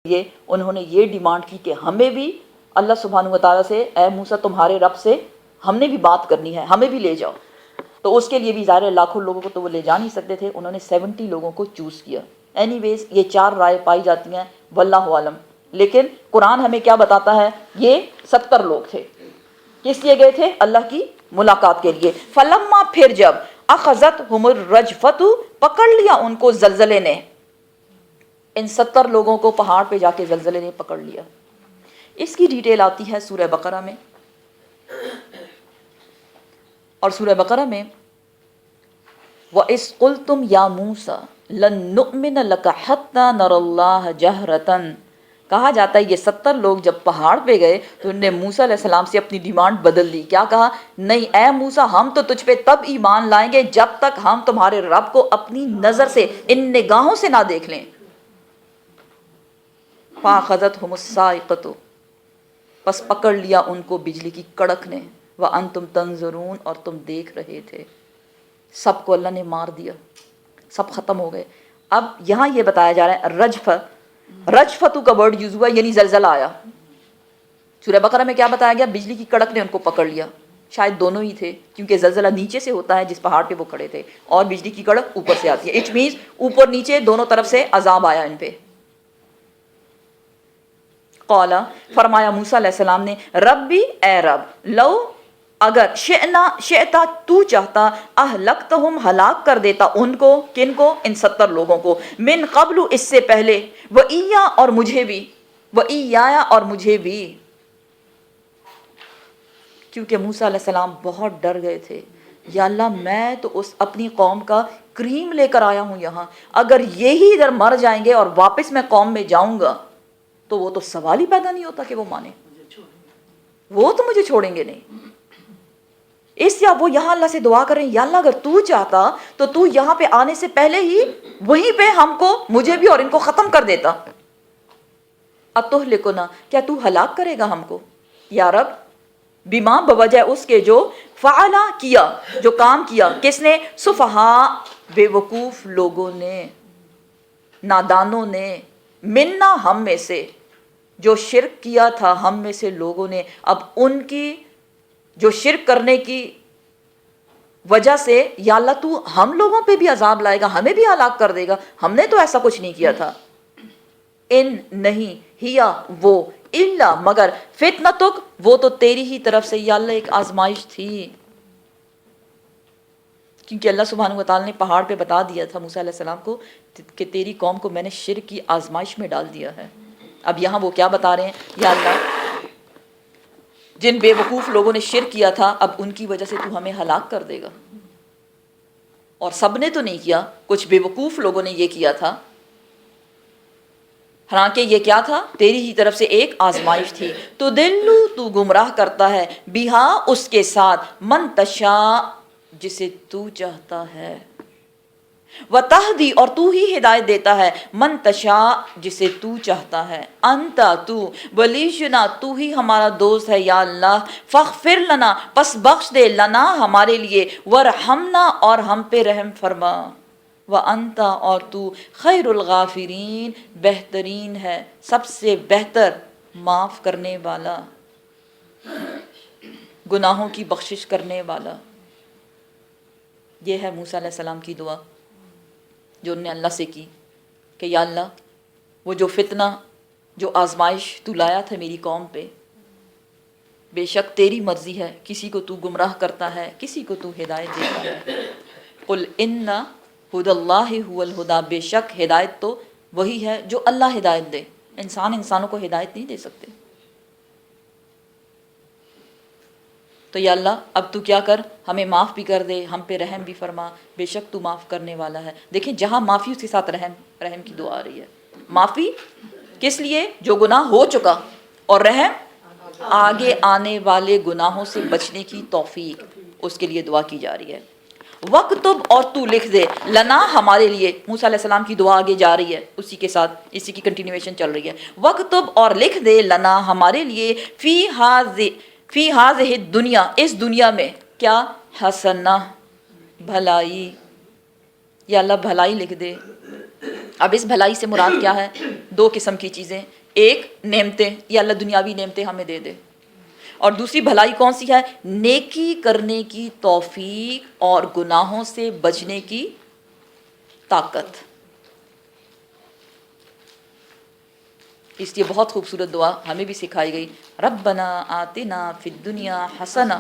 لیے انہوں نے یہ ڈیمانڈ کی کہ ہمیں بھی اللہ سبحانہ و تعالیٰ سے، اے موسیٰ تمہارے رب سے ہم نے بھی بات کرنی ہے، ہمیں بھی لے جاؤ. تو اس کے لیے بھی ظاہر لاکھوں لوگوں کو تو وہ لے جا نہیں سکتے تھے، انہوں نے 70 لوگوں کو چوز کیا. اینی ویز یہ 4 رائے پائی جاتی ہیں، واللہ عالم. لیکن قرآن ہمیں کیا بتاتا ہے؟ یہ 70 لوگ تھے. کس لیے گئے تھے؟ اللہ کی ملاقات کے لیے. فلما، پھر جب، اخذتہم الرجفۃ، پکڑ لیا ان کو زلزلے نے. ان 70 لوگوں کو پہاڑ پہ جا کے زلزلے نے پکڑ لیا. اس کی ڈیٹیل آتی ہے سورہ بقرہ میں، اور سورہ بقرہ میں وَإِذْ قُلْتُمْ يَا مُوسَىٰ لَن نُؤْمِنَ لَكَ حَتَّىٰ نَرَى اللَّهَ جَهْرَةً. کہا جاتا ہے یہ 70 لوگ جب پہاڑ پہ گئے تو انہوں نے موسیٰ علیہ السلام سے اپنی ڈیمانڈ بدل دی. کیا کہا؟ نہیں اے موسیٰ، ہم تو تجھ پہ تب ایمان لائیں گے جب تک ہم تمہارے رب کو اپنی نظر سے، ان نگاہوں سے نہ دیکھ لیں. فَأَخَذَتْهُمُ الصَّاعِقَةُ، پس پکڑ لیا ان کو بجلی کی کڑک نے. وَأَنْتُمْ تَنظُرُونَ، اور تم دیکھ رہے تھے. سب کو اللہ نے مار دیا، سب ختم ہو گئے. اب یہاں یہ بتایا جا رہا ہے رجفتو کا ورڈ یوز ہوا، یعنی زلزلہ آیا. سورہ بقرہ میں کیا بتایا گیا؟ بجلی کی کڑک نے ان کو پکڑ لیا. شاید دونوں ہی تھے، کیونکہ زلزلہ نیچے سے ہوتا ہے جس پہاڑ پہ وہ کھڑے تھے، اور بجلی کی کڑک اوپر سے آتی ہے. اٹ مینز اوپر نیچے دونوں طرف سے عذاب آیا ان پہ. قالا، فرمایا موسیٰ علیہ السلام نے، ربی، اے رب، لو، اگر، شئتا، تو چاہتا، اہلکتہم، ہلاک کر دیتا ان کو. کن کو؟ ان 70 لوگوں کو. من قبل، اس سے پہلے، وَإِيَّا، اور مجھے بھی، وَإِيَّايَ، اور مجھے بھی. کیونکہ موسیٰ علیہ السلام بہت ڈر گئے تھے. یا اللہ، میں تو اس اپنی قوم کا کریم لے کر آیا ہوں یہاں، اگر یہی ادھر مر جائیں گے اور واپس میں قوم میں جاؤں گا تو وہ تو سوال ہی پیدا نہیں ہوتا کہ وہ مانے، وہ تو مجھے چھوڑیں گے نہیں. اس یا وہ یہاں اللہ سے دعا کریں، یا اللہ اگر تو چاہتا تو تو یہاں پہ آنے سے پہلے ہی وہیں پہ ہم کو، مجھے بھی اور ان کو ختم کر دیتا. اتہلکنا، کیا تو ہلاک کرے گا ہم کو؟ یا رب، بما، بوجہ اس کے، جو فعلا، کیا، جو کام کیا. کس نے؟ سفہاء، بے وقوف لوگوں نے، نادانوں نے، منا، ہم میں سے، جو شرک کیا تھا ہم میں سے لوگوں نے. اب ان کی جو شرک کرنے کی وجہ سے یا اللہ تو ہم لوگوں پہ بھی عذاب لائے گا، ہمیں بھی ہلاک کر دے گا، ہم نے تو ایسا کچھ نہیں کیا تھا. ان، نہیں، ہیا، وہ، الا، مگر، فتنتک، وہ تو تیری ہی طرف سے یا اللہ ایک آزمائش تھی. کیونکہ اللہ سبحانہ و تعالیٰ نے پہاڑ پہ بتا دیا تھا موسیٰ علیہ السلام کو کہ تیری قوم کو میں نے شرک کی آزمائش میں ڈال دیا ہے. اب یہاں وہ کیا بتا رہے ہیں؟ یا اللہ، جن بے وقوف لوگوں نے شرک کیا تھا اب ان کی وجہ سے تو ہمیں ہلاک کر دے گا. اور سب نے تو نہیں کیا، کچھ بے وقوف لوگوں نے یہ کیا تھا. حالانکہ یہ کیا تھا؟ تیری ہی طرف سے ایک آزمائش تھی. تو دلو، تو گمراہ کرتا ہے، بیہا، اس کے ساتھ، من تشاء، جسے تو چاہتا ہے، وتہدی، اور تو ہی ہدایت دیتا ہے، من تشاء، جسے تو چاہتا ہے. انتا، تو، ولیشنا، تو ہی ہمارا دوست ہے یا اللہ. فاغفر لنا، پس بخش دے، لنا، ہمارے لیے، ورحمنا، اور ہم پہ رحم فرما. وانتا، اور تو، خیر الغافرین، بہترین ہے، سب سے بہتر معاف کرنے والا، گناہوں کی بخشش کرنے والا. یہ ہے موسیٰ علیہ السلام کی دعا جو انہوں نے اللہ سے کی کہ یا اللہ، وہ جو فتنہ، جو آزمائش تو لایا تھا میری قوم پہ، بے شک تیری مرضی ہے، کسی کو تو گمراہ کرتا ہے، کسی کو تو ہدایت دیتا ہے. قل ان ہدی اللہ هو الہدی، بے شک ہدایت تو وہی ہے جو اللہ ہدایت دے، انسانوں کو ہدایت نہیں دے سکتے. تو یا اللہ اب تو کیا کر، ہمیں معاف بھی کر دے، ہم پہ رحم بھی فرما، بے شک تو معاف کرنے والا ہے. دیکھیں جہاں معافی اس کے ساتھ رحم کی دعا آ رہی ہے. معافی کس لیے؟ جو گناہ ہو چکا، اور رحم آگے آنے والے گناہوں سے بچنے کی توفیق، اس کے لیے دعا کی جا رہی ہے. وَاکْتُبْ، اور تو لکھ دے، لنا، ہمارے لیے. موسیٰ علیہ السلام کی دعا آگے جا رہی ہے اسی کے ساتھ، اسی کی کنٹینیویشن چل رہی ہے. وَاکْتُبْ، اور لکھ دے، لنا، ہمارے لیے، فی ہذہ دنیا، اس دنیا میں، کیا؟ حسنہ، بھلائی. یا اللہ بھلائی لکھ دے، اب اس بھلائی سے مراد کیا ہے؟ دو قسم کی چیزیں، ایک نعمتیں، یا اللہ دنیاوی نعمتیں ہمیں دے دے، اور دوسری بھلائی کون سی ہے؟ نیکی کرنے کی توفیق اور گناہوں سے بچنے کی طاقت۔ اس لیے بہت خوبصورت دعا ہمیں بھی سکھائی گئی، ربنا آتنا فی الدنیا حسنہ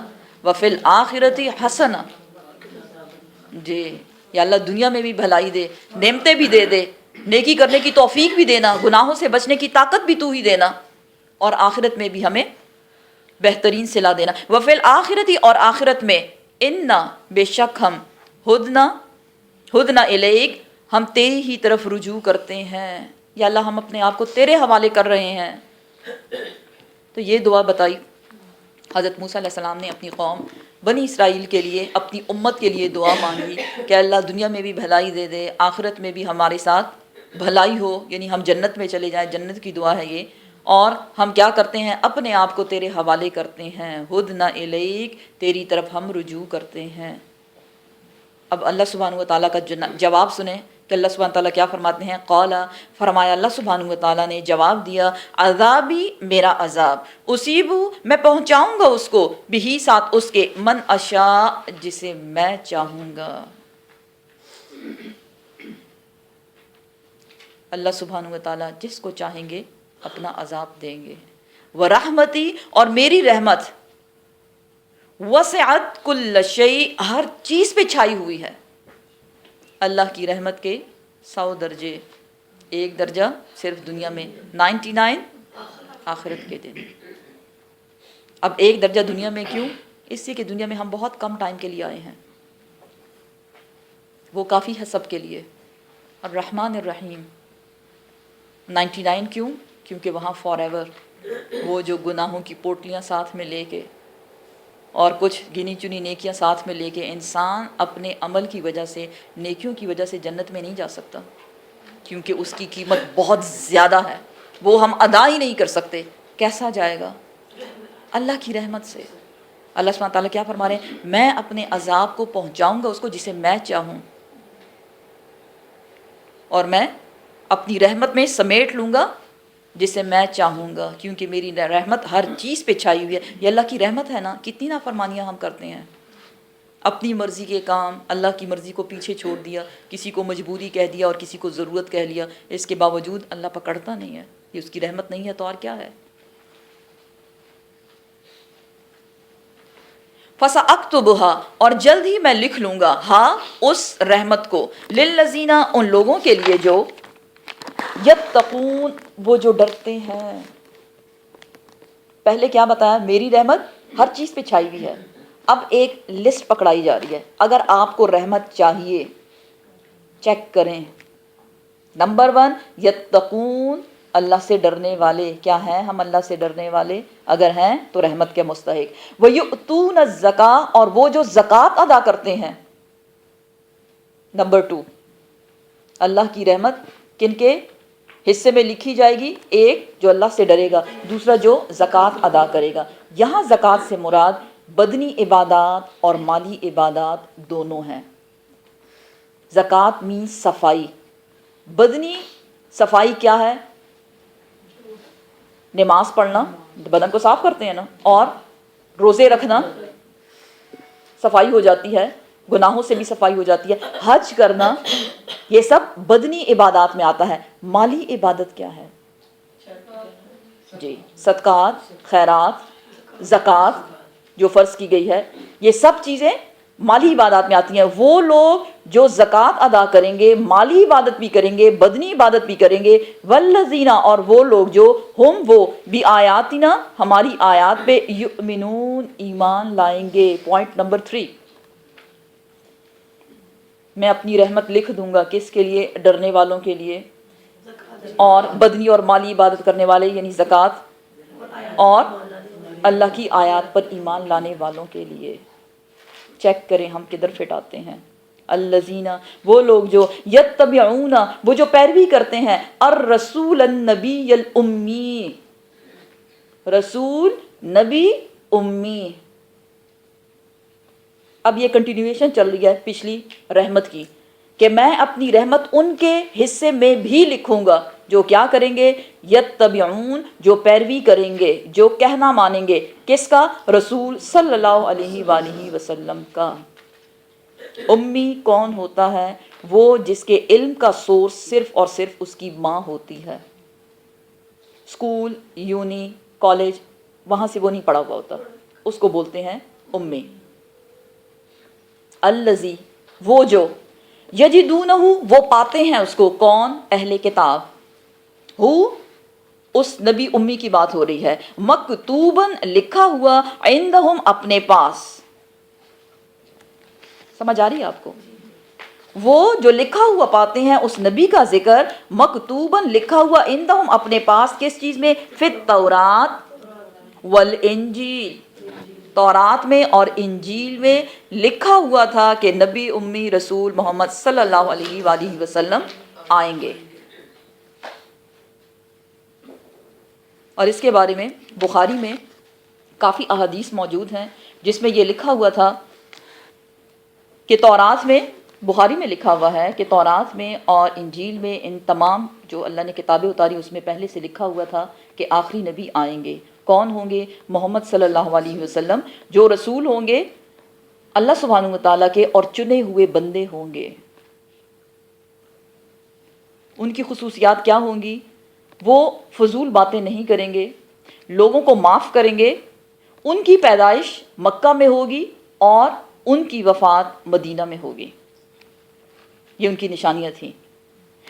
وفی الآخرۃ حسنہ۔ جی، یا اللہ دنیا میں بھی بھلائی دے، نعمتیں بھی دے دے، نیکی کرنے کی توفیق بھی دینا، گناہوں سے بچنے کی طاقت بھی تو ہی دینا، اور آخرت میں بھی ہمیں بہترین صلہ دینا۔ وفی الآخرۃ، اور آخرت میں، انا، بے شک ہم، ہدنا الیک، ہم تیری ہی طرف رجوع کرتے ہیں، یا اللہ ہم اپنے آپ کو تیرے حوالے کر رہے ہیں۔ تو یہ دعا بتائی حضرت موسیٰ علیہ السلام نے اپنی قوم بنی اسرائیل کے لیے، اپنی امت کے لیے دعا مانگی کہ اللہ دنیا میں بھی بھلائی دے دے، آخرت میں بھی ہمارے ساتھ بھلائی ہو، یعنی ہم جنت میں چلے جائیں، جنت کی دعا ہے یہ۔ اور ہم کیا کرتے ہیں؟ اپنے آپ کو تیرے حوالے کرتے ہیں، ہدنا الیک، تیری طرف ہم رجوع کرتے ہیں۔ اب اللہ سبحانہ و تعالیٰ کا جواب سنیں کہ اللہ سبحانہ تعالیٰ کیا فرماتے ہیں۔ قال، فرمایا اللہ سبحانہ و تعالیٰ نے جواب دیا، عذابی، میرا عذاب، اصیبو، میں پہنچاؤں گا اس کو، بھی، ساتھ اس کے، من اشاء، جسے میں چاہوں گا۔ اللہ سبحانہ و تعالیٰ جس کو چاہیں گے اپنا عذاب دیں گے۔ ورحمتی، اور میری رحمت، وسعت کل شیء، ہر چیز پہ چھائی ہوئی ہے۔ اللہ کی رحمت کے 100 درجے، ایک درجہ صرف دنیا میں، 99 آخرت کے دن۔ اب ایک درجہ دنیا میں کیوں؟ اس لیے کہ دنیا میں ہم بہت کم ٹائم کے لیے آئے ہیں، وہ کافی ہے سب کے لیے۔ الرحمن الرحیم 99 کیوں؟ کیونکہ وہاں فار ایور، وہ جو گناہوں کی پوٹلیاں ساتھ میں لے کے اور کچھ گنی چنی نیکیاں ساتھ میں لے کے، انسان اپنے عمل کی وجہ سے، نیکیوں کی وجہ سے جنت میں نہیں جا سکتا، کیونکہ اس کی قیمت بہت زیادہ ہے، وہ ہم ادا ہی نہیں کر سکتے۔ کیسا جائے گا؟ اللہ کی رحمت سے۔ اللہ سبحانہ تعالیٰ کیا فرما رہے ہیں؟ میں اپنے عذاب کو پہنچاؤں گا اس کو جسے میں چاہوں، اور میں اپنی رحمت میں سمیٹ لوں گا جسے میں چاہوں گا، کیونکہ میری رحمت ہر چیز پہ چھائی ہوئی ہے۔ یہ اللہ کی رحمت ہے نا۔ کتنی نافرمانیاں ہم کرتے ہیں، اپنی مرضی کے کام، اللہ کی مرضی کو پیچھے چھوڑ دیا، کسی کو مجبوری کہہ دیا اور کسی کو ضرورت کہہ لیا، اس کے باوجود اللہ پکڑتا نہیں ہے۔ یہ اس کی رحمت نہیں ہے تو اور کیا ہے؟ فَسَأَكْتُبُهَا، اور جلد ہی میں لکھ لوں گا، ہاں، اس رحمت کو، لِلَّذِينَ، ان لوگوں کے لیے جو، یتقون، وہ جو ڈرتے ہیں۔ پہلے کیا بتایا؟ میری رحمت ہر چیز پہ چھائی ہوئی ہے۔ اب ایک لسٹ پکڑائی جا رہی ہے، اگر آپ کو رحمت چاہیے، چیک کریں۔ نمبر 1، یتقون، اللہ سے ڈرنے والے۔ کیا ہیں ہم اللہ سے ڈرنے والے؟ اگر ہیں تو رحمت کے مستحق۔ وَيُؤْتُونَ الزَّكَاةَ، اور وہ جو زکوٰۃ ادا کرتے ہیں۔ نمبر 2، اللہ کی رحمت کن کے حصے میں لکھی جائے گی؟ ایک جو اللہ سے ڈرے گا، دوسرا جو زکوٰۃ ادا کرے گا۔ یہاں زکوٰۃ سے مراد بدنی عبادات اور مالی عبادات دونوں ہیں۔ زکوٰۃ مینس صفائی۔ بدنی صفائی کیا ہے؟ نماز پڑھنا، بدن کو صاف کرتے ہیں نا، اور روزے رکھنا، صفائی ہو جاتی ہے، گناہوں سے بھی صفائی ہو جاتی ہے۔ حج کرنا، یہ سب بدنی عبادات میں آتا ہے۔ مالی عبادت کیا ہے؟ جی، صدقات، خیرات، زکوٰۃ جو فرض کی گئی ہے، یہ سب چیزیں مالی عبادات میں آتی ہیں۔ وہ لوگ جو زکوٰۃ ادا کریں گے، مالی عبادت بھی کریں گے، بدنی عبادت بھی کریں گے، والذین، اور وہ لوگ جو، ہم وہ، بآیاتنا، ہماری آیات پہ، یؤمنون، ایمان لائیں گے۔ پوائنٹ نمبر 3، میں اپنی رحمت لکھ دوں گا کس کے لیے؟ ڈرنے والوں کے لیے، اور بدنی اور مالی عبادت کرنے والے یعنی زکوٰۃ، اور اللہ کی آیات پر ایمان لانے والوں کے لیے۔ چیک کریں ہم کدھر فٹ آتے ہیں۔ الذین، وہ لوگ جو، یتبعون، وہ جو پیروی کرتے ہیں، الرسول النبی الامی، رسول نبی امی۔ اب یہ کنٹینیویشن چل رہی ہے پچھلی رحمت کی، کہ میں اپنی رحمت ان کے حصے میں بھی لکھوں گا جو کیا کریں گے، یتبعون، جو پیروی کریں گے، جو کہنا مانیں گے، کس کا؟ رسول صلی اللہ علیہ وآلہ وسلم کا۔ امی کون ہوتا ہے؟ وہ جس کے علم کا سورس صرف اور صرف اس کی ماں ہوتی ہے۔ اسکول، یونی، کالج، وہاں سے وہ نہیں پڑھا ہوا ہوتا، اس کو بولتے ہیں امی۔ الذی، وہ جو، یجدونہ، وہ پاتے ہیں اس کو، کون؟ اہل کتاب۔ ہو، اس نبی امی کی بات ہو رہی ہے، مکتوباً، لکھا ہوا، عندہم، اپنے پاس۔ سمجھ آ رہی ہے آپ کو؟ وہ جو لکھا ہوا پاتے ہیں اس نبی کا ذکر، مکتوباً، لکھا ہوا، عندہم، اپنے پاس، کس چیز میں؟ فی التورات والانجیل، تورات میں اور انجیل میں لکھا ہوا تھا کہ نبی امی رسول محمد صلی اللہ علیہ وآلہ وسلم آئیں گے۔ اور اس کے بارے میں بخاری میں کافی احادیث موجود ہیں جس میں یہ لکھا ہوا تھا کہ تورات میں، بخاری میں لکھا ہوا ہے کہ تورات میں اور انجیل میں، ان تمام جو اللہ نے کتابیں اتاری اس میں پہلے سے لکھا ہوا تھا کہ آخری نبی آئیں گے۔ کون ہوں گے؟ محمد صلی اللہ علیہ وسلم، جو رسول ہوں گے اللہ سبحانہ وتعالیٰ کے اور چنے ہوئے بندے ہوں گے۔ ان کی خصوصیات کیا ہوں گی؟ وہ فضول باتیں نہیں کریں گے، لوگوں کو معاف کریں گے، ان کی پیدائش مکہ میں ہوگی اور ان کی وفات مدینہ میں ہوگی، یہ ان کی نشانیاں تھیں۔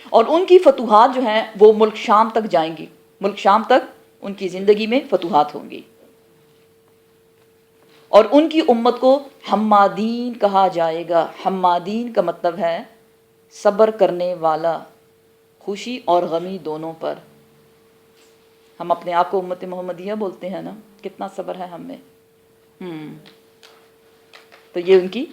اور ان کی فتوحات جو ہیں وہ ملک شام تک جائیں گی، ملک شام تک ان کی زندگی میں فتوحات ہوں گی۔ اور ان کی امت کو حمادین کہا جائے گا۔ حمادین کا مطلب ہے صبر کرنے والا، خوشی اور غمی دونوں پر۔ ہم اپنے آپ کو امت محمدیہ بولتے ہیں نا، کتنا صبر ہے ہم میں۔ تو یہ ان کی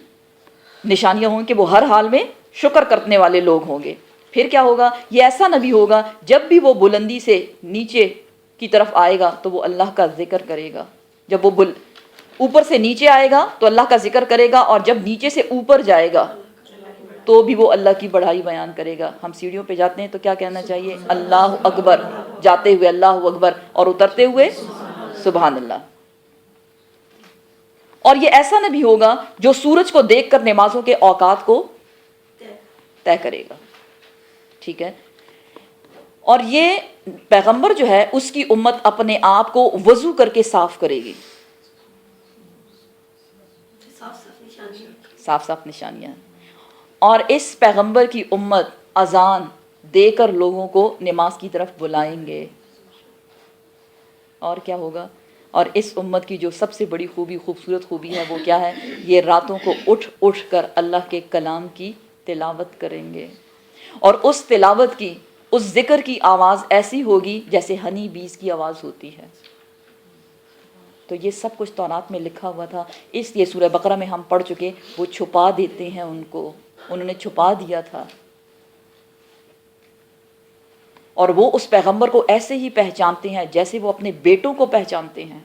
نشانیاں ہوں کہ وہ ہر حال میں شکر کرنے والے لوگ ہوں گے۔ پھر کیا ہوگا؟ یہ ایسا نبی ہوگا جب بھی وہ بلندی سے نیچے کی طرف آئے گا تو وہ اللہ کا ذکر کرے گا۔ جب وہ اوپر سے نیچے آئے گا تو اللہ کا ذکر کرے گا، اور جب نیچے سے اوپر جائے گا تو بھی وہ اللہ کی بڑائی بیان کرے گا۔ ہم سیڑھیوں پہ جاتے ہیں تو کیا کہنا چاہیے؟ اللہ اکبر، جاتے ہوئے اللہ اکبر، اور اترتے ہوئے سبحان اللہ۔ اور یہ ایسا نبی ہوگا جو سورج کو دیکھ کر نمازوں کے اوقات کو طے کرے گا، ٹھیک ہے؟ اور یہ پیغمبر جو ہے اس کی امت اپنے آپ کو وضو کر کے صاف کرے گی۔ صاف صاف نشانیاں۔ اور اس پیغمبر کی امت اذان دے کر لوگوں کو نماز کی طرف بلائیں گے۔ اور کیا ہوگا؟ اور اس امت کی جو سب سے بڑی خوبی، خوبصورت خوبی ہے وہ کیا ہے؟ یہ راتوں کو اٹھ اٹھ کر اللہ کے کلام کی تلاوت کریں گے، اور اس تلاوت کی، اس ذکر کی آواز ایسی ہوگی جیسے ہنی بیز کی آواز ہوتی ہے۔ تو یہ سب کچھ تورات میں لکھا ہوا تھا، اس لیے سورہ بقرہ میں ہم پڑھ چکے، وہ چھپا دیتے ہیں ان کو، انہوں نے چھپا دیا تھا۔ اور وہ اس پیغمبر کو ایسے ہی پہچانتے ہیں جیسے وہ اپنے بیٹوں کو پہچانتے ہیں،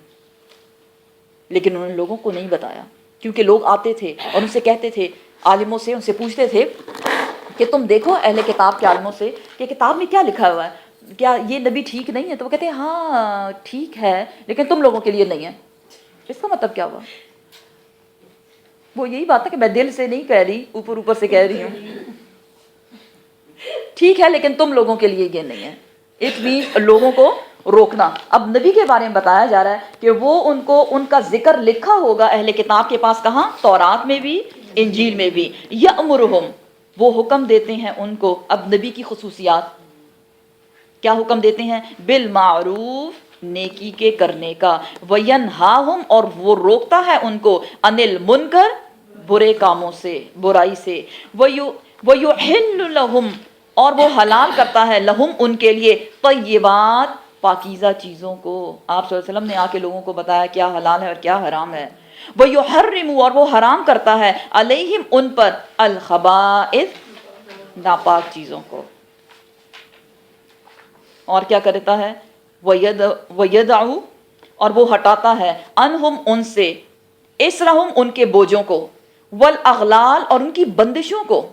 لیکن انہوں نے لوگوں کو نہیں بتایا، کیونکہ لوگ آتے تھے اور ان سے کہتے تھے، عالموں سے ان سے پوچھتے تھے کہ تم دیکھو اہل کتاب کے عالموں سے کہ کتاب میں کیا لکھا ہوا ہے، کیا یہ نبی ٹھیک نہیں ہے؟ تو وہ کہتے ہیں ہاں ٹھیک ہے لیکن تم لوگوں کے لیے نہیں ہے۔ اس کا مطلب کیا ہوا؟ وہ یہی بات ہے کہ میں دل سے نہیں کہہ رہی، اوپر اوپر سے کہہ رہی ہوں، ٹھیک ہے لیکن تم لوگوں کے لیے یہ نہیں ہے۔ اٹ مینس لوگوں کو روکنا۔ اب نبی کے بارے میں بتایا جا رہا ہے کہ وہ ان کو، ان کا ذکر لکھا ہوگا اہل کتاب کے پاس، کہاں؟ تورات میں بھی، انجیل میں بھی۔ یأمرہم، وہ حکم دیتے ہیں ان کو۔ اب نبی کی خصوصیات، کیا حکم دیتے ہیں؟ بالمعروف، نیکی کے کرنے کا، وینہاہم، اور وہ روکتا ہے ان کو، عن المنکر، برے کاموں سے، برائی سے، ویحل لہم، اور وہ حلال کرتا ہے، لہم، ان کے لیے، طیبات، پاکیزہ چیزوں کو۔ آپ صلی اللہ علیہ وسلم نے آ کے لوگوں کو بتایا کیا حلال ہے اور کیا حرام ہے۔ وَيُحَرِّمُ، اور وہ حرام کرتا ہے، علیہم، ان پر، الخبائث، ناپاک چیزوں کو۔ اور کیا کرتا ہے؟ وَيَدْعُ، اور وہ ہٹاتا ہے، عنہم، ان سے، اسرہم، ان کے بوجھوں کو، والاغلال، اور ان کی بندشوں کو،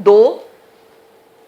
2,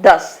10,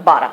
12,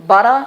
12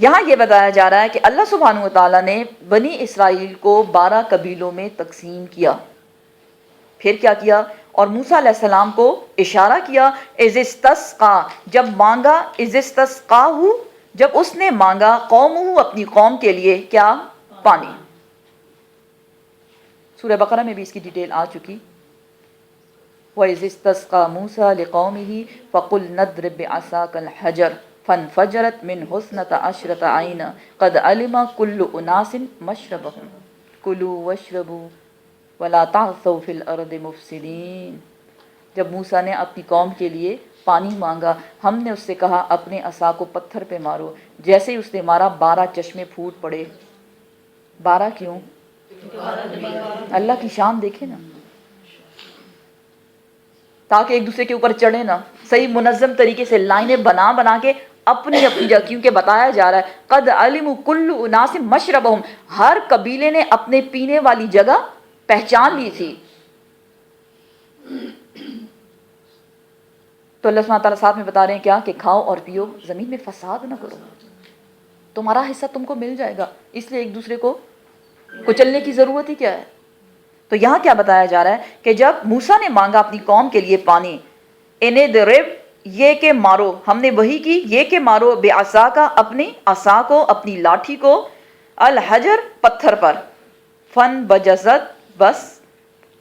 یہاں یہ بتایا جا رہا ہے کہ اللہ سبحانہ وتعالیٰ نے بنی اسرائیل کو 12 قبیلوں میں تقسیم کیا. پھر کیا کیا؟ اور موسیٰ علیہ السلام کو اشارہ کیا اذ استسقا، جب مانگا، اذ استسقاہ، جب اس نے مانگا قومہ، اپنی قوم کے لیے، کیا؟ پانی. سورہ بقرہ میں بھی اس کی ڈیٹیل آ چکی. وَإِذِ اسْتَسْقَىٰ مُوسَىٰ لِقَوْمِهِ فَقُلْنَا اضْرِب بِّعَصَاكَ الْحَجَرَ فَانْفَجَرَتْ مِنْهُ اثْنَتَا عَشْرَةَ عَيْنًا قَدْ عَلِمَ كُلُّ أُنَاسٍ مَّشْرَبَهُمْ كُلُوا وَاشْرَبُوا وَلَا تَعْثَوْا فِي الْأَرْضِ مُفْسِدِينَ. جب موسیٰ نے اپنی قوم کے لیے پانی مانگا، ہم نے اس سے کہا اپنے عصا کو پتھر پہ مارو. جیسے ہی اس نے مارا 12 چشمے پھوٹ پڑے. 12 کیوں؟ اللہ کی شان دیکھے نا، تاکہ ایک دوسرے کے اوپر چڑھے نا، صحیح منظم طریقے سے لائنیں بنا بنا کے اپنی اپنی جگہ. کیونکہ بتایا جا رہا ہے قد علموا کل اناس مشربہم، ہر قبیلے نے اپنے پینے والی جگہ پہچان لی تھی. تو اللہ سبحانہ تعالیٰ ساتھ میں بتا رہے ہیں کیا؟ کہ کھاؤ اور پیو، زمین میں فساد نہ کرو، تمہارا حصہ تم کو مل جائے گا، اس لیے ایک دوسرے کو کچلنے کی ضرورت ہی کیا ہے. تو یہاں کیا بتایا جا رہا ہے کہ جب موسیٰ نے مانگا اپنی قوم کے لیے پانی، انہیں درب، یہ کہ مارو، ہم نے وہی کی، یہ کہ مارو، بے عصا کا، اپنی عصا کو، اپنی لاٹھی کو، الحجر، پتھر پر، فن بجزت، بس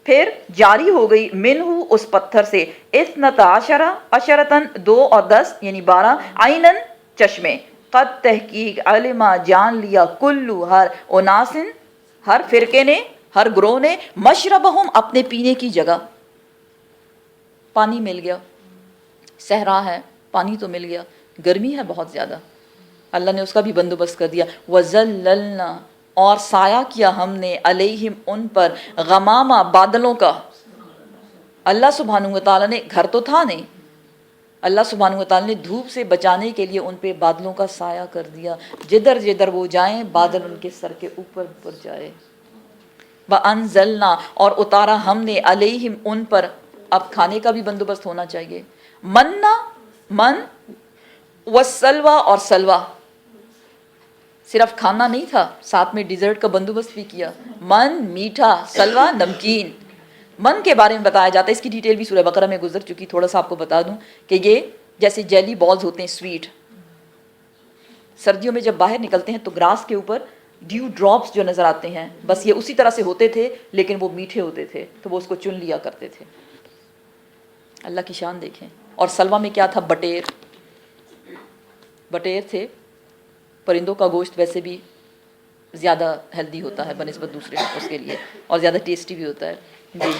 پھر جاری ہو گئی، منہ، اس پتھر سے، اثنتا عشرہ، عشرتن، 2 اور 10 یعنی 12، عینن، چشمے، قد تحقیق، علما، جان لیا، کلو، ہر، اناسن، ہر فرقے نے، ہر گروہ نے، مشربہم، اپنے پینے کی جگہ. پانی مل گیا، صحرا ہے، پانی تو مل گیا، گرمی ہے بہت زیادہ، اللہ نے اس کا بھی بندوبست کر دیا. وَذَلَّلْنَا، اور سایہ کیا ہم نے، علیہم، ان پر، غمامہ، بادلوں کا. اللہ سبحانہ وتعالیٰ نے، گھر تو تھا نہیں، اللہ سبحانہ وتعالیٰ نے دھوپ سے بچانے کے لیے ان پہ بادلوں کا سایہ کر دیا، جدھر جدھر وہ جائیں بادل ان کے سر کے اوپر اوپر جائے. وَأَنزَلْنَا، اور اتارا ہم نے، علیہم، ان پر، اب کھانے کا بھی بندوبست ہونا چاہیے، مننا، من، والسلوى، اور سلوہ. صرف کھانا نہیں تھا، ساتھ میں ڈیزرٹ کا بندوبست بھی کیا. من میٹھا، سلوہ نمکین. من کے بارے میں بتایا جاتا ہے، اس کی ڈیٹیل بھی سورہ بقرہ میں گزر چکی، تھوڑا سا آپ کو بتا دوں کہ یہ جیسے جیلی بالز ہوتے ہیں، سویٹ، سردیوں میں جب باہر نکلتے ہیں تو گراس کے اوپر ڈیو ڈراپس جو نظر آتے ہیں، بس یہ اسی طرح سے ہوتے تھے لیکن وہ میٹھے ہوتے تھے، تو وہ اس کو چن لیا کرتے تھے. اللہ کی شان دیکھیں. اور سلوہ میں کیا تھا؟ بٹیر، بٹیر تھے. پرندوں کا گوشت ویسے بھی زیادہ ہیلدی ہوتا ہے بنسبت دوسرے اس کے لیے، اور زیادہ ٹیسٹی بھی ہوتا ہے. جی،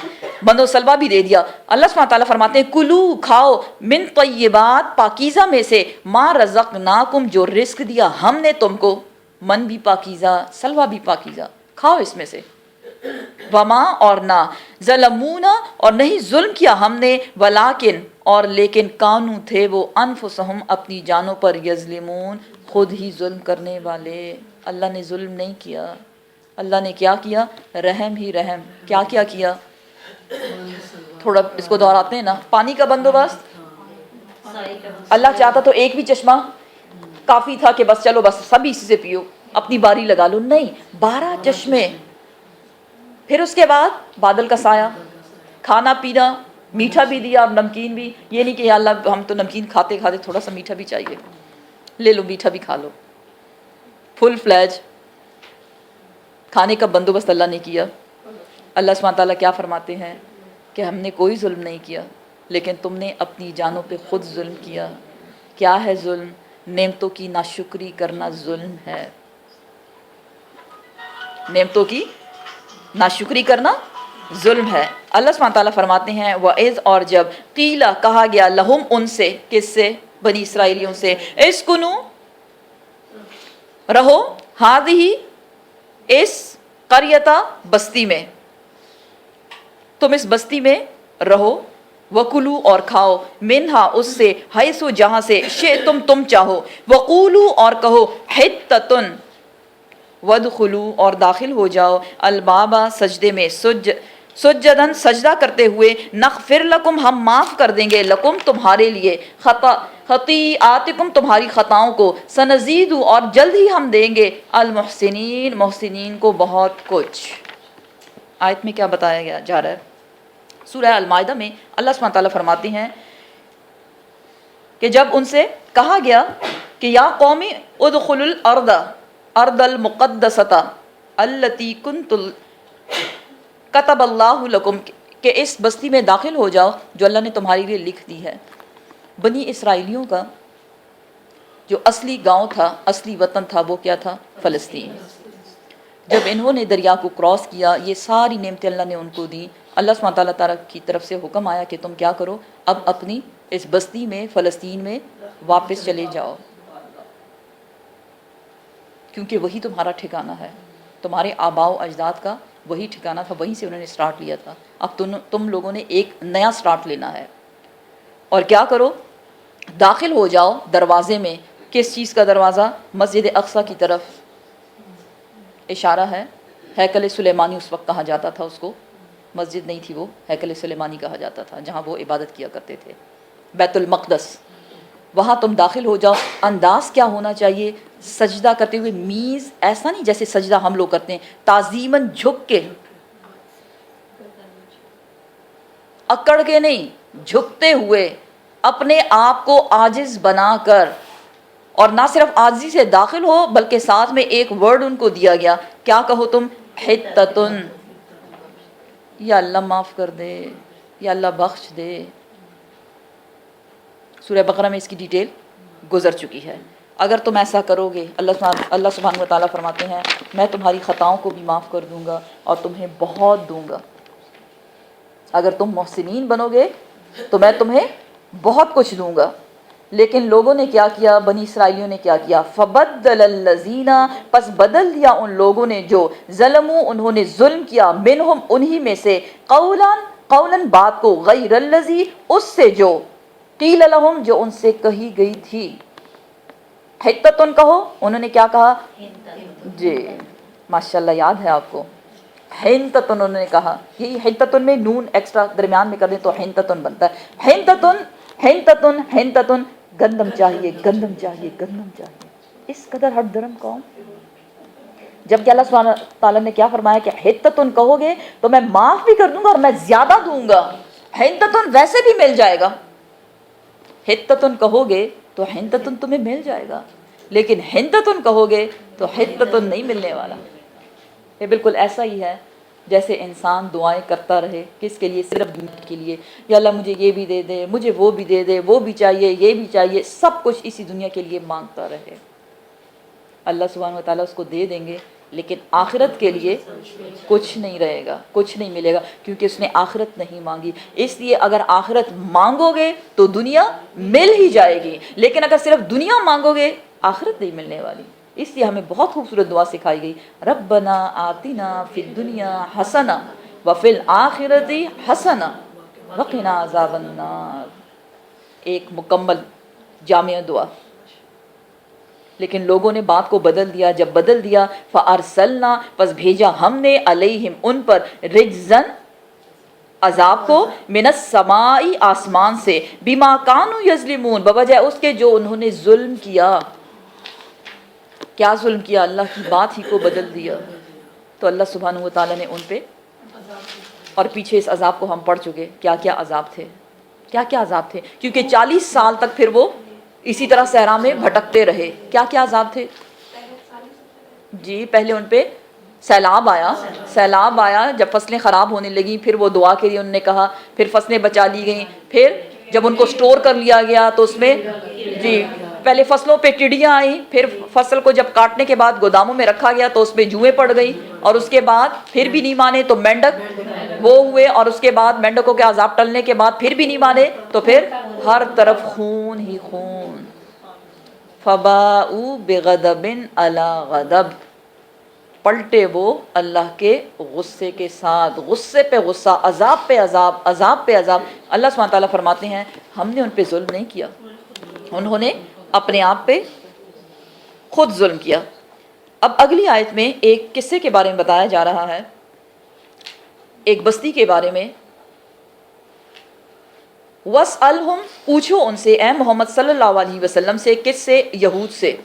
بند و سلوہ بھی دے دیا. اللہ سبحانہ تعالیٰ فرماتے ہیں کلو، کھاؤ، من طیبات، پاکیزہ میں سے، ما رزقناکم، جو رزق دیا ہم نے تم کو. من بھی پاکیزہ، سلوہ بھی پاکیزہ، کھاؤ اس میں سے. وما، اور نہ، ظلمونا، اور نہیں ظلم کیا ہم نے، ولیکن، اور لیکن، کانو، تھے وہ، انفسہم، اپنی جانوں پر، یظلمون، خود ہی ظلم کرنے والے. اللہ نے ظلم نہیں کیا. اللہ نے کیا کیا؟ رحم ہی رحم. کیا کیا کیا؟ تھوڑا اس کو دہراتے ہیں نا، پانی کا بندوبست اللہ چاہتا تو ایک بھی چشمہ کافی تھا کہ بس چلو بس سب اسی سے پیو، اپنی باری لگا لو. نہیں، 12 چشمے. پھر اس کے بعد بادل کا سایہ، کھانا پینا، میٹھا بھی دیا اور نمکین بھی. یہ نہیں کہ یا اللہ ہم تو نمکین کھاتے کھاتے تھوڑا سا میٹھا بھی چاہیے، لے لو میٹھا بھی کھا لو. فل فلیج کھانے کا بندوبست اللہ نے کیا. اللہ سبحانہ تعالیٰ کیا فرماتے ہیں کہ ہم نے کوئی ظلم نہیں کیا، لیکن تم نے اپنی جانوں پہ خود ظلم کیا. کیا ہے ظلم؟ نعمتوں کی ناشکری کرنا ظلم ہے. نعمتوں کی ناشکری کرنا ظلم ہے. اللہ سبحانہ تعالیٰ فرماتے ہیں وَإِذْ، اور جب، قیلا، کہا گیا، لہم، ان سے، کس سے؟ بنی اسرائیلیوں سے، اسکنو، رہو، ہذہ، اس، قریتا، بستی میں، تم اس بستی میں رہو، وکلو، اور کھاؤ، منہا، اس سے، حیثو، جہاں سے، شئتم، تم چاہو، وقولو، اور کہو، حتتن، ودخلو، اور داخل ہو جاؤ، البابا، سجدے میں، سجدن سجدہ کرتے ہوئے، نغفر لکم ہم معاف کر دیں گے، لکم تمہارے لیے، خطیئاتکم تمہاری خطاؤں کو، سنزید اور جلد ہی ہم دیں گے، المحسنین محسنین کو بہت کچھ۔ آیت میں کیا بتایا گیا جا رہا ہے؟ سورہ المائدہ میں اللہ سبحانہ تعالیٰ فرماتے ہیں کہ جب ان سے کہا گیا کہ یا قومی ادخلوا الارض ارض المقدسۃ التی کنتم کتب اللہ لکم، کہ اس بستی میں داخل ہو جاؤ جو اللہ نے تمہارے لیے لکھ دی ہے۔ بنی اسرائیلیوں کا جو اصلی گاؤں تھا، اصلی وطن تھا، وہ کیا تھا؟ فلسطین۔ جب انہوں نے دریا کو کراس کیا، یہ ساری نعمتیں اللہ نے ان کو دی، اللہ سبحانہ تعالیٰ تعالیٰ کی طرف سے حکم آیا کہ تم کیا کرو، اب اپنی اس بستی میں فلسطین میں واپس چلے جاؤ، کیونکہ وہی تمہارا ٹھکانہ ہے، تمہارے آباء و اجداد کا وہی ٹھکانہ تھا، وہیں سے انہوں نے سٹارٹ لیا تھا، اب تم لوگوں نے ایک نیا سٹارٹ لینا ہے۔ اور کیا کرو، داخل ہو جاؤ دروازے میں۔ کس چیز کا دروازہ؟ مسجد اقصیٰ کی طرف اشارہ ہے۔ ہیکل سلیمانی اس وقت کہا جاتا تھا، اس کو مسجد نہیں تھی، وہ ہیکل سلیمانی کہا جاتا تھا، جہاں وہ عبادت کیا کرتے تھے، بیت المقدس، وہاں تم داخل ہو جاؤ۔ انداز کیا ہونا چاہیے؟ سجدہ کرتے ہوئے، میز ایسا نہیں جیسے سجدہ ہم لوگ کرتے ہیں، تعظیماً جھک کے، اکڑ کے نہیں، جھکتے ہوئے، اپنے آپ کو عاجز بنا کر، اور نہ صرف عاجزی سے داخل ہو بلکہ ساتھ میں ایک ورڈ ان کو دیا گیا، کیا کہو تم؟ حتتن، یا اللہ معاف کر دے، یا اللہ بخش دے۔ سورہ بقرہ میں اس کی ڈیٹیل گزر چکی ہے۔ اگر تم ایسا کرو گے، اللہ سبحانہ و تعالیٰ فرماتے ہیں میں تمہاری خطاؤں کو بھی معاف کر دوں گا اور تمہیں بہت دوں گا۔ اگر تم محسنین بنو گے تو میں تمہیں بہت کچھ دوں گا۔ لیکن لوگوں نے کیا کیا؟ بنی اسرائیلیوں نے کیا کیا؟ فبدل الذین، پس بدل دیا ان لوگوں نے جو ظلموا، انہوں نے ظلم کیا، منہم انہی میں سے، قولاً بات کو، غیر الذی، اس سے جو، قیل لہم، جو ان سے کہی گئی تھی۔ حتتن کہو، انہوں نے کیا کہا؟ جی ماشاءاللہ یاد ہے آپ کو، حنتتن انہوں نے کہا، یہی حنتتن میں نون ایکسٹرا درمیان میں کر دیں تو حنتتن بنتا ہے۔ حنتتن حنتتن حنتتن، گندم چاہیے، گندم چاہیے، گندم چاہیے، اس قدر ہٹ درم قوم۔ جبکہ اللہ سبحانہ تعالیٰ نے کیا فرمایا کہ حتتن کہو گے تو میں معاف بھی کر دوں گا اور میں زیادہ دوں گا۔ حنتتن ویسے بھی مل جائے گا، حتتن کہو گے تو حنتتن تمہیں مل جائے گا، لیکن حنتتن کہو گے تو حتتن نہیں ملنے والا۔ یہ بالکل ایسا ہی ہے جیسے انسان دعائیں کرتا رہے، کس کے لیے؟ صرف دنیا کے لیے، یا اللہ مجھے یہ بھی دے دے، مجھے وہ بھی دے دے، وہ بھی چاہیے، یہ بھی چاہیے، سب کچھ اسی دنیا کے لیے مانگتا رہے۔ اللہ سبحانہ و تعالیٰ اس کو دے دیں گے، لیکن آخرت کے لیے کچھ نہیں رہے گا، کچھ نہیں ملے گا، کیونکہ اس نے آخرت نہیں مانگی۔ اس لیے اگر آخرت مانگو گے تو دنیا مل ہی جائے گی، لیکن اگر صرف دنیا مانگو گے آخرت نہیں ملنے والی۔ اس لیے ہمیں بہت خوبصورت دعا سکھائی گئی، ربنا آتنا فی الدنیا حسنہ وفی الآخرۃ حسنہ وقنا عذاب النار، ایک مکمل جامع دعا۔ لیکن لوگوں نے بات کو بدل دیا، جب بدل دیا فارسلنا، پس بھیجا ہم نے، علیہم ان پر، رجزن عذاب کو، من السماء آسمان سے، بما کانوا یظلمون بوجہ اس کے جو انہوں نے ظلم کیا۔ کیا ظلم کیا؟ اللہ کی بات ہی کو بدل دیا۔ تو اللہ سبحانہ و تعالیٰ نے ان پہ، اور پیچھے اس عذاب کو ہم پڑھ چکے، کیا کیا عذاب تھے، کیا کیا عذاب تھے، کیونکہ 40 سال تک پھر وہ اسی طرح صحرا میں بھٹکتے رہے۔ کیا کیا عذاب تھے؟ جی پہلے ان پہ سیلاب آیا، سیلاب آیا، جب فصلیں خراب ہونے لگیں پھر وہ دعا کے لیے انہوں نے کہا، پھر فصلیں بچا لی گئیں، پھر جب ان کو سٹور کر لیا گیا تو اس میں، جی پہلے فصلوں پہ ٹڈیاں آئیں، پھر فصل کو جب کاٹنے کے بعد گوداموں میں رکھا گیا تو اس پہ جوئیں پڑ گئی، اور اس کے بعد پھر بھی نہیں مانے تو مینڈک وہ ہوئے، اور اس کے بعد مینڈکوں کے عذاب ٹلنے کے بعد پھر بھی نہیں مانے تو پھر ہر طرف خون ہی خون۔ فباؤوا بغضب علی غضب، پلٹے وہ اللہ کے غصے کے ساتھ، غصے پہ غصہ، عذاب پہ عذاب، عذاب پہ عذاب۔ اللہ سبحانہ تعالیٰ فرماتے ہیں ہم نے ان پہ ظلم نہیں کیا، انہوں نے اپنے آپ پہ خود ظلم کیا۔ اب اگلی آیت میں ایک قصے کے بارے میں بتایا جا رہا ہے ایک بستی کے بارے میں، وَاسْأَلْهُمْ پوچھو ان سے اے محمد صلی اللہ علیہ وسلم سے، کس سے؟ یہود سے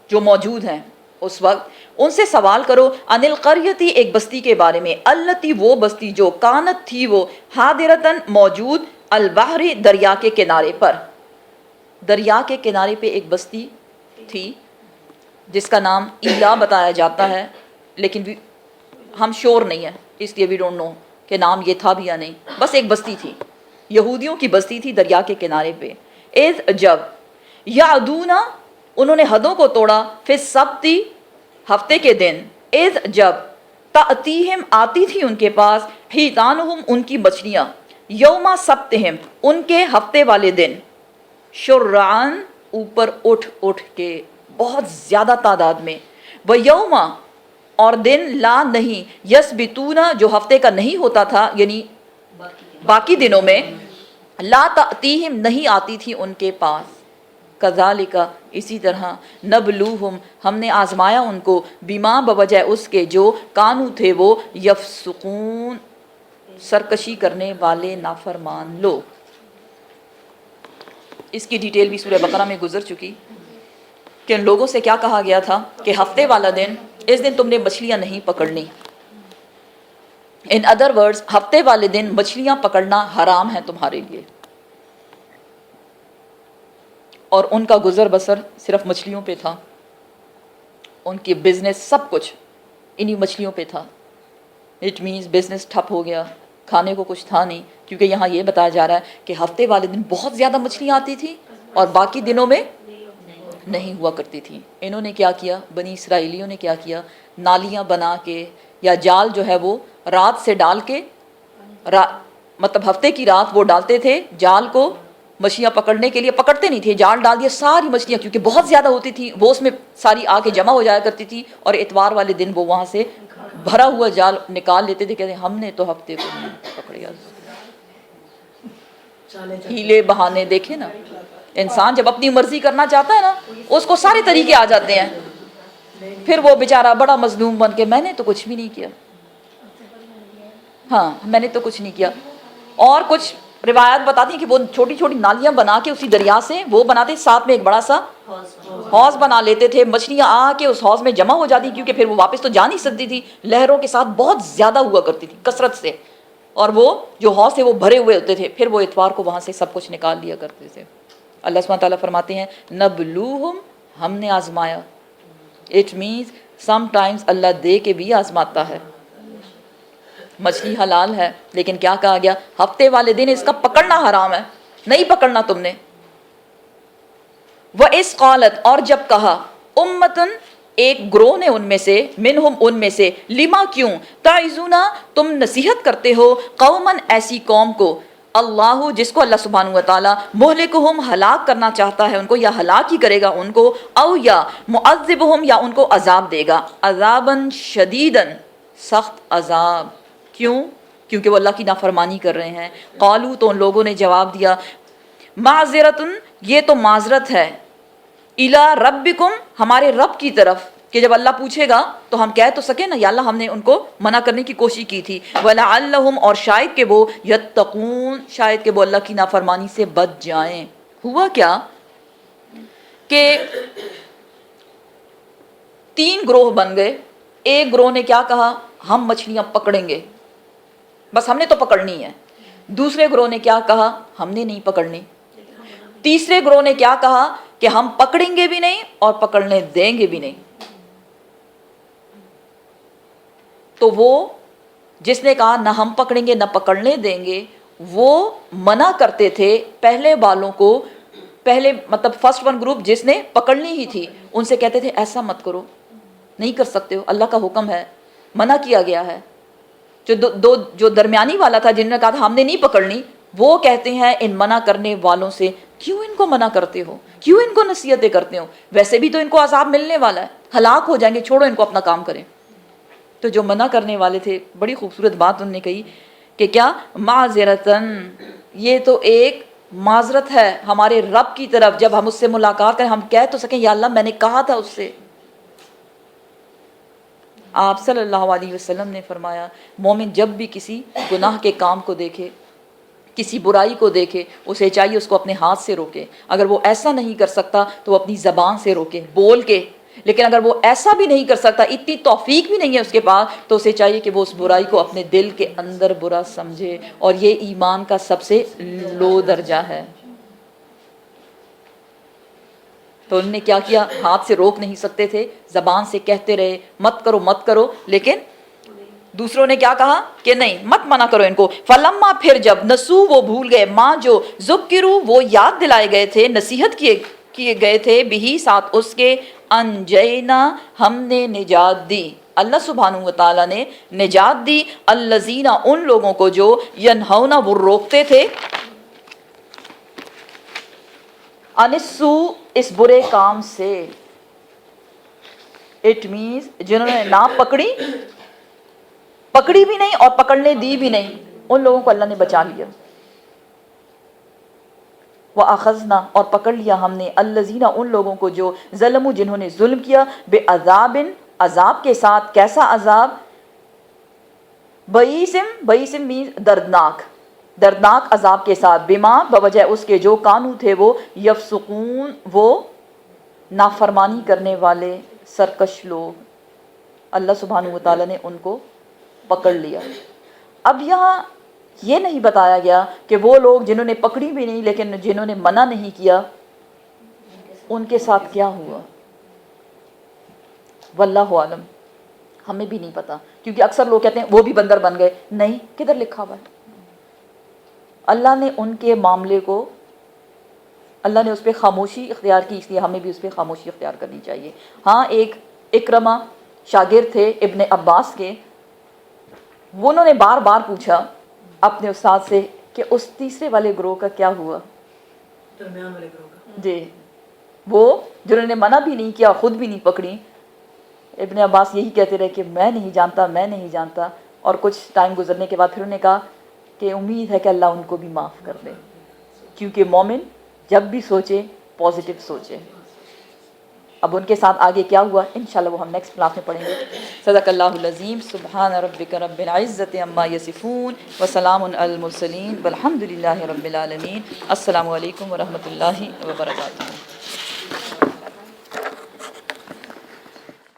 جو موجود ہیں اس وقت، ان سے سوال کرو، عن القریتی ایک بستی کے بارے میں، التی وہ بستی جو، کانت تھی وہ، حاضرتاً موجود، البحر دریا کے کنارے پر، دریا کے کنارے پہ ایک بستی تھی جس کا نام ایلا بتایا جاتا ہے، لیکن ہم شور نہیں ہیں، اس لیے وی ڈونٹ نو کہ نام یہ تھا بھی یا نہیں، بس ایک بستی تھی، یہودیوں کی بستی تھی دریا کے کنارے پہ، اذ جب، یعدونا انہوں نے حدوں کو توڑا، فی السبتی ہفتے کے دن، اذ جب، تأتیہم آتی تھی ان کے پاس، حیتانہم ان کی مچھلیاں، یوم سبتہم ان کے ہفتے والے دن، شرعان اوپر اٹھ اٹھ کے، بہت زیادہ تعداد میں، ویوم اور دن، لا نہیں، یسبتونا جو ہفتے کا نہیں ہوتا تھا، یعنی باقی دنوں میں، لا تأتیہم نہیں آتی تھی ان کے پاس، کذالک اسی طرح، نبلوہم ہم نے آزمایا ان کو، بما بوجہ اس کے جو، کانو تھے وہ، یفسقون سرکشی کرنے والے نافرمان لوگ۔ اس کی ڈیٹیل بھی سورہ بقرہ میں گزر چکی کہ ان لوگوں سے کیا کہا گیا تھا کہ ہفتے والا دن، اس دن تم نے مچھلیاں نہیں پکڑنی، ان ادر ورڈز ہفتے والے دن مچھلیاں پکڑنا حرام ہے تمہارے لیے، اور ان کا گزر بسر صرف مچھلیوں پہ تھا، ان کی بزنس سب کچھ انہی مچھلیوں پہ تھا، اٹ مینز بزنس ٹھپ ہو گیا، کھانے کو کچھ تھا نہیں، کیونکہ یہاں یہ بتایا جا رہا ہے کہ ہفتے والے دن بہت زیادہ مچھلیاں آتی تھی اور باقی دنوں میں نہیں ہوا کرتی تھی۔ انہوں نے کیا کیا، بنی اسرائیلیوں نے کیا کیا، نالیاں بنا کے یا جال جو ہے وہ رات سے ڈال کے، مطلب ہفتے کی رات وہ ڈالتے تھے جال کو مچھلیاں پکڑنے کے لیے، پکڑتے نہیں تھے، جال ڈال دیا، ساری مچھلیاں کیونکہ بہت زیادہ ہوتی تھی وہ اس میں ساری آ کے جمع ہو جایا کرتی تھی، اور اتوار والے دن وہ وہاں سے بھرا ہوا جال نکال لیتے تھے، کہتے ہیں ہم نے تو ہفتے کو نہیں پکڑیا۔ ہیلے بہانے دیکھے نا، انسان جب اپنی مرضی کرنا چاہتا ہے نا اس کو سارے طریقے آ جاتے ہیں، پھر وہ بیچارہ بڑا مظلوم بن کے، میں نے تو کچھ بھی نہیں کیا، ہاں میں نے تو کچھ نہیں کیا۔ اور کچھ روایات بتاتی ہیں کہ وہ چھوٹی چھوٹی نالیاں بنا کے اسی دریا سے وہ بناتے، ساتھ میں ایک بڑا سا حوض بنا لیتے تھے، مچھلیاں آ کے اس حوض میں جمع ہو جاتی کیونکہ پھر وہ واپس تو جا نہیں سکتی تھی، لہروں کے ساتھ بہت زیادہ ہوا کرتی تھی کثرت سے، اور وہ جو حوض تھے وہ بھرے ہوئے ہوتے تھے، پھر وہ اتوار کو وہاں سے سب کچھ نکال لیا کرتے تھے۔ اللہ سبحانہ تعالیٰ فرماتے ہیں نبلوہم ہم نے آزمایا، اٹ مینز سم ٹائمز اللہ دے کے بھی آزماتا ہے۔ مچھلی حلال ہے لیکن کیا کہا گیا، ہفتے والے دن اس کا پکڑنا حرام ہے، نہیں پکڑنا تم نے۔ وَإِذْ قَالَتْ اور جب کہا، اُمَّةٌ ایک گروہ نے ان میں سے، منہم ان میں سے، لما کیوں، تعظون تم نصیحت کرتے ہو، قوماً ایسی قوم کو، اللہ جس کو اللہ سبحانہ و تعالیٰ مہلکہم ہلاک کرنا چاہتا ہے ان کو، یا ہلاک ہی کرے گا ان کو، او یا معذبہم یا ان کو عذاب دے گا، عذاباً شدیداً سخت عذاب، کیوں؟ کیونکہ وہ اللہ کی نافرمانی کر رہے ہیں۔ قالو تو ان لوگوں نے جواب دیا، معذرتن یہ تو معذرت ہے، الی ربکم ہمارے رب کی طرف، کہ جب اللہ پوچھے گا تو ہم کہہ تو سکیں نا یا اللہ ہم نے ان کو منع کرنے کی کوشش کی تھی، وَلَعَلَّهُمْ اور شاید کہ وہ، یتقون شاید کہ وہ اللہ کی نافرمانی سے بچ جائیں۔ ہوا کیا کہ 3 گروہ بن گئے، ایک گروہ نے کیا کہا، ہم مچھلیاں پکڑیں گے، بس ہم نے تو پکڑنی ہے۔ دوسرے گروہ نے کیا کہا، ہم نے نہیں پکڑنی۔ تیسرے گروہ نے کیا کہا کہ ہم پکڑیں گے بھی نہیں اور پکڑنے دیں گے بھی نہیں۔ تو وہ جس نے کہا نہ ہم پکڑیں گے نہ پکڑنے دیں گے، وہ منع کرتے تھے پہلے والوں کو، پہلے مطلب فرسٹ ون گروپ جس نے پکڑنی ہی تھی، ان سے کہتے تھے ایسا مت کرو، نہیں کر سکتے ہو، اللہ کا حکم ہے، منع کیا گیا ہے۔ جو درمیانی والا تھا جن نے کہا تھا ہم نے نہیں پکڑنی، وہ کہتے ہیں ان منع کرنے والوں سے، کیوں ان کو منع کرتے ہو، کیوں ان کو نصیحتیں کرتے ہو، ویسے بھی تو ان کو عذاب ملنے والا ہے، ہلاک ہو جائیں گے، چھوڑو ان کو اپنا کام کریں۔ تو جو منع کرنے والے تھے، بڑی خوبصورت بات انہوں نے کہی کہ کیا، معذرتن یہ تو ایک معذرت ہے ہمارے رب کی طرف، جب ہم اس سے ملاقات کریں ہم کہہ تو سکیں یا اللہ میں نے کہا تھا اس سے، آپ صلی اللہ علیہ وسلم نے فرمایا مومن جب بھی کسی گناہ کے کام کو دیکھے، کسی برائی کو دیکھے، اسے چاہیے اس کو اپنے ہاتھ سے روکے. اگر وہ ایسا نہیں کر سکتا تو وہ اپنی زبان سے روکے، بول کے. لیکن اگر وہ ایسا بھی نہیں کر سکتا، اتنی توفیق بھی نہیں ہے اس کے پاس، تو اسے چاہیے کہ وہ اس برائی کو اپنے دل کے اندر برا سمجھے. اور یہ ایمان کا سب سے لو درجہ ہے. تو انہوں نے کیا کیا؟ ہاتھ سے روک نہیں سکتے تھے، زبان سے کہتے رہے مت کرو مت کرو. لیکن دوسروں نے کیا کہا کہ نہیں مت منع کرو ان کو. فلما پھر جب نسو وہ بھول گئے، ماں جو ذکروا وہ یاد دلائے گئے تھے، نصیحت کیے گئے تھے، بہی ساتھ اس کے، انجینا ہم نے نجات دی، اللہ سبحانہ و تعالیٰ نے نجات دی، الذین ان لوگوں کو جو ینہون وہ روکتے تھے، عن السوء اس برے کام سے. اٹ مینز جنہوں نے نہ پکڑی بھی نہیں اور پکڑنے دی بھی نہیں، ان لوگوں کو اللہ نے بچا لیا. وَأَخَذْنَا اور پکڑ لیا ہم نے، الذین ان لوگوں کو جو ظلموا جنہوں نے ظلم کیا، بعذاب عذاب کے ساتھ. کیسا عذاب؟ بئیسم مینز دردناک عذاب کے ساتھ، بما بوجہ اس کے جو کانو تھے وہ، یفسقون وہ نافرمانی کرنے والے سرکش لوگ. اللہ سبحانہ و تعالیٰ نے ان کو پکڑ لیا. اب یہاں یہ نہیں بتایا گیا کہ وہ لوگ جنہوں نے پکڑی بھی نہیں لیکن جنہوں نے منع نہیں کیا ان کے ساتھ کیا ہوا. واللہ عالم، ہمیں بھی نہیں پتا، کیونکہ اکثر لوگ کہتے ہیں وہ بھی بندر بن گئے. نہیں، کدھر لکھا ہوا ہے؟ اللہ نے ان کے معاملے کو، اللہ نے اس پہ خاموشی اختیار کی، اس لیے ہمیں بھی اس پہ خاموشی اختیار کرنی چاہیے. ہاں ایک اکرمہ شاگرد تھے ابن عباس کے، وہ انہوں نے بار بار پوچھا اپنے استاد سے کہ اس تیسرے والے گروہ کا کیا ہوا، درمیان والے گروہ کا. جی وہ جنہوں نے منع بھی نہیں کیا خود بھی نہیں پکڑی. ابن عباس یہی کہتے رہے کہ میں نہیں جانتا. اور کچھ ٹائم گزرنے کے بعد پھر انہوں نے کہا کہ امید ہے کہ اللہ ان کو بھی معاف کر دے، کیونکہ مومن جب بھی سوچے پازیٹیو سوچے. اب ان کے ساتھ آگے کیا ہوا انشاءاللہ وہ ہم نیکسٹ کلاس میں پڑھیں گے. صدق اللہ العظیم. سبحان ربک رب العزت عما یصفون وسلام علی المرسلین والحمد للہ رب العالمین. السلام علیکم ورحمۃ اللہ وبرکاتہ.